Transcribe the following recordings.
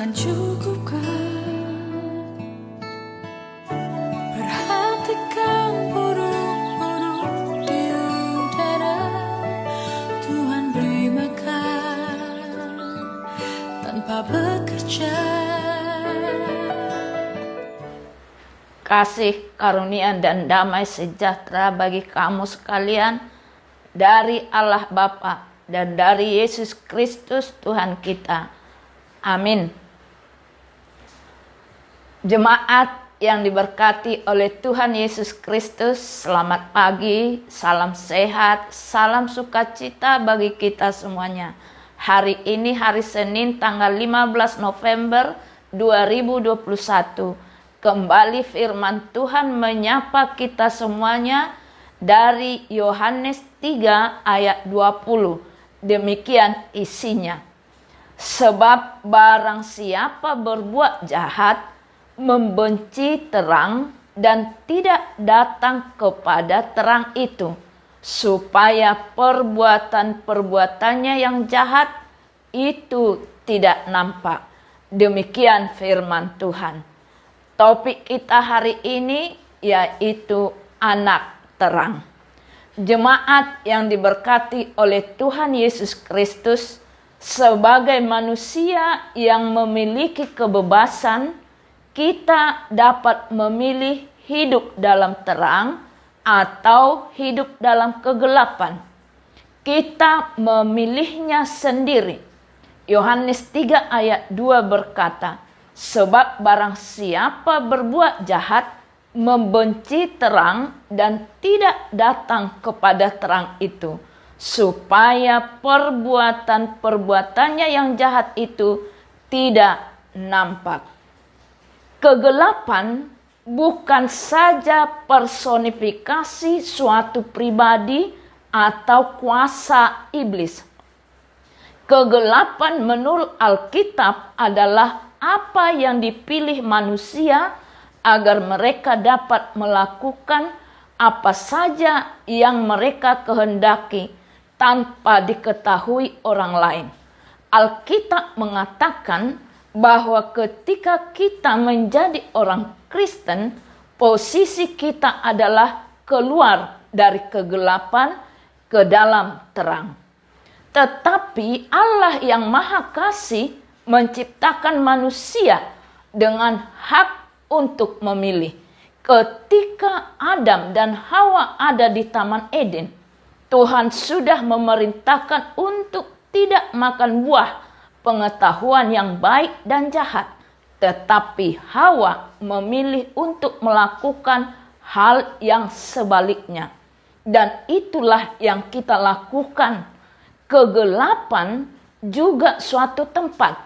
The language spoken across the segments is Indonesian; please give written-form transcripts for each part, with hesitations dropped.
Tuhan cukupkan. Perhatikan burung-burung di udara, Tuhan beri makan tanpa bekerja. Kasih, karunia, dan damai sejahtera bagi kamu sekalian dari Allah Bapa dan dari Yesus Kristus Tuhan kita. Amin. Jemaat yang diberkati oleh Tuhan Yesus Kristus, selamat pagi, salam sehat, salam sukacita bagi kita semuanya. Hari ini hari Senin tanggal 15 November 2021. Kembali firman Tuhan menyapa kita semuanya dari Yohanes 3 ayat 20. Demikian isinya. Sebab barang siapa berbuat jahat, membenci terang dan tidak datang kepada terang itu, supaya perbuatan-perbuatannya yang jahat itu tidak nampak. Demikian firman Tuhan. Topik kita hari ini yaitu anak terang. Jemaat yang diberkati oleh Tuhan Yesus Kristus, sebagai manusia yang memiliki kebebasan, kita dapat memilih hidup dalam terang atau hidup dalam kegelapan. Kita memilihnya sendiri. Yohanes 3 ayat 2 berkata, sebab barang siapa berbuat jahat, membenci terang dan tidak datang kepada terang itu, supaya perbuatan-perbuatannya yang jahat itu tidak nampak. Kegelapan bukan saja personifikasi suatu pribadi atau kuasa iblis. Kegelapan menurut Alkitab adalah apa yang dipilih manusia agar mereka dapat melakukan apa saja yang mereka kehendaki tanpa diketahui orang lain. Alkitab mengatakan bahwa ketika kita menjadi orang Kristen, posisi kita adalah keluar dari kegelapan ke dalam terang. Tetapi Allah yang Maha Kasih menciptakan manusia dengan hak untuk memilih. Ketika Adam dan Hawa ada di Taman Eden, Tuhan sudah memerintahkan untuk tidak makan buah pengetahuan yang baik dan jahat. Tetapi Hawa memilih untuk melakukan hal yang sebaliknya. Dan itulah yang kita lakukan. Kegelapan juga suatu tempat.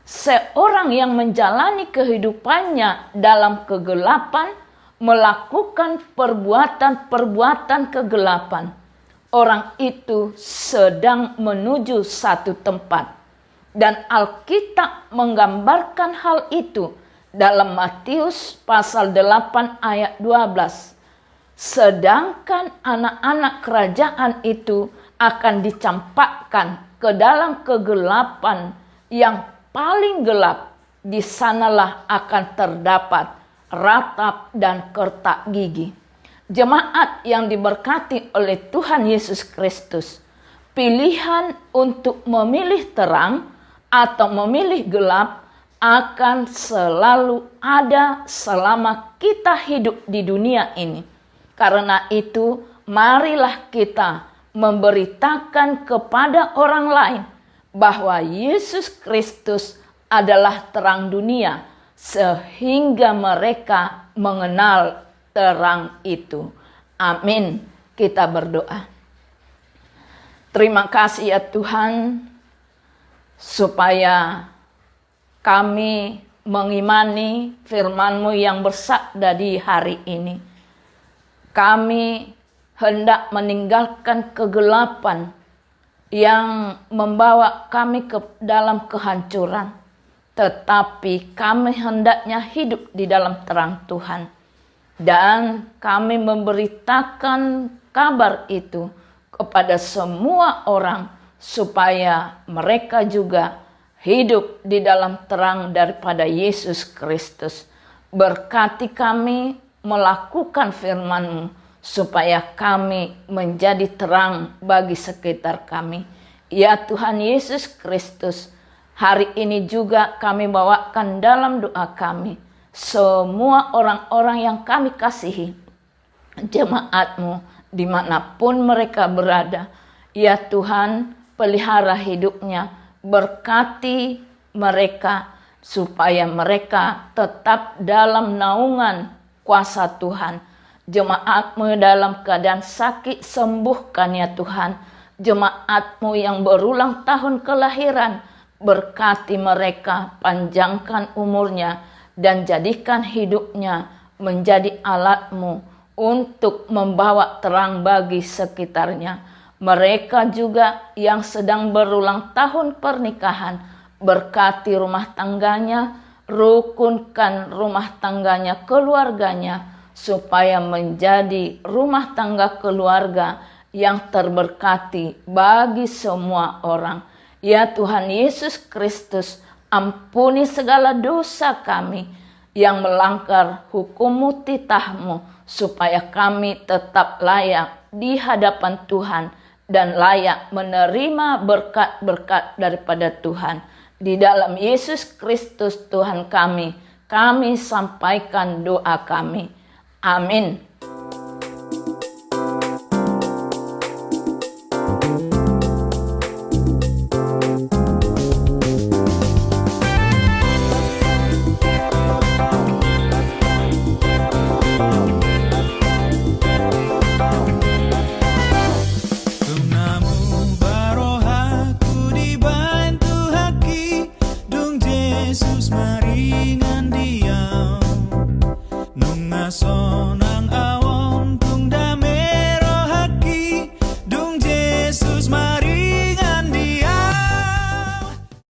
Seorang yang menjalani kehidupannya dalam kegelapan melakukan perbuatan-perbuatan kegelapan. Orang itu sedang menuju satu tempat. Dan Alkitab menggambarkan hal itu dalam Matius pasal 8 ayat 12. Sedangkan anak-anak kerajaan itu akan dicampakkan ke dalam kegelapan yang paling gelap, di sanalah akan terdapat ratap dan kertak gigi. Jemaat yang diberkati oleh Tuhan Yesus Kristus, pilihan untuk memilih terang atau memilih gelap akan selalu ada selama kita hidup di dunia ini. Karena itu, marilah kita memberitakan kepada orang lain bahwa Yesus Kristus adalah terang dunia, sehingga mereka mengenal terang itu. Amin. Kita berdoa. Terima kasih ya Tuhan, supaya kami mengimani firman-Mu yang bersabda di hari ini. Kami hendak meninggalkan kegelapan yang membawa kami ke dalam kehancuran. Tetapi kami hendaknya hidup di dalam terang Tuhan. Dan kami memberitakan kabar itu kepada semua orang supaya mereka juga hidup di dalam terang daripada Yesus Kristus. Berkati kami melakukan firman-Mu, supaya kami menjadi terang bagi sekitar kami. Ya Tuhan Yesus Kristus, hari ini juga kami bawakan dalam doa kami semua orang-orang yang kami kasihi, jemaat-Mu dimanapun mereka berada. Ya Tuhan, pelihara hidupnya, berkati mereka supaya mereka tetap dalam naungan kuasa Tuhan. Jemaat-Mu dalam keadaan sakit, sembuhkan ya Tuhan. Jemaat-Mu yang berulang tahun kelahiran, berkati mereka, panjangkan umurnya, dan jadikan hidupnya menjadi alat-Mu untuk membawa terang bagi sekitarnya. Mereka juga yang sedang berulang tahun pernikahan, berkati rumah tangganya, rukunkan rumah tangganya, keluarganya, supaya menjadi rumah tangga keluarga yang terberkati bagi semua orang. Ya Tuhan Yesus Kristus, ampuni segala dosa kami yang melanggar hukum-Mu, titah-Mu, supaya kami tetap layak di hadapan Tuhan dan layak menerima berkat-berkat daripada Tuhan. Di dalam Yesus Kristus Tuhan kami sampaikan doa kami. Amin. Yesus mari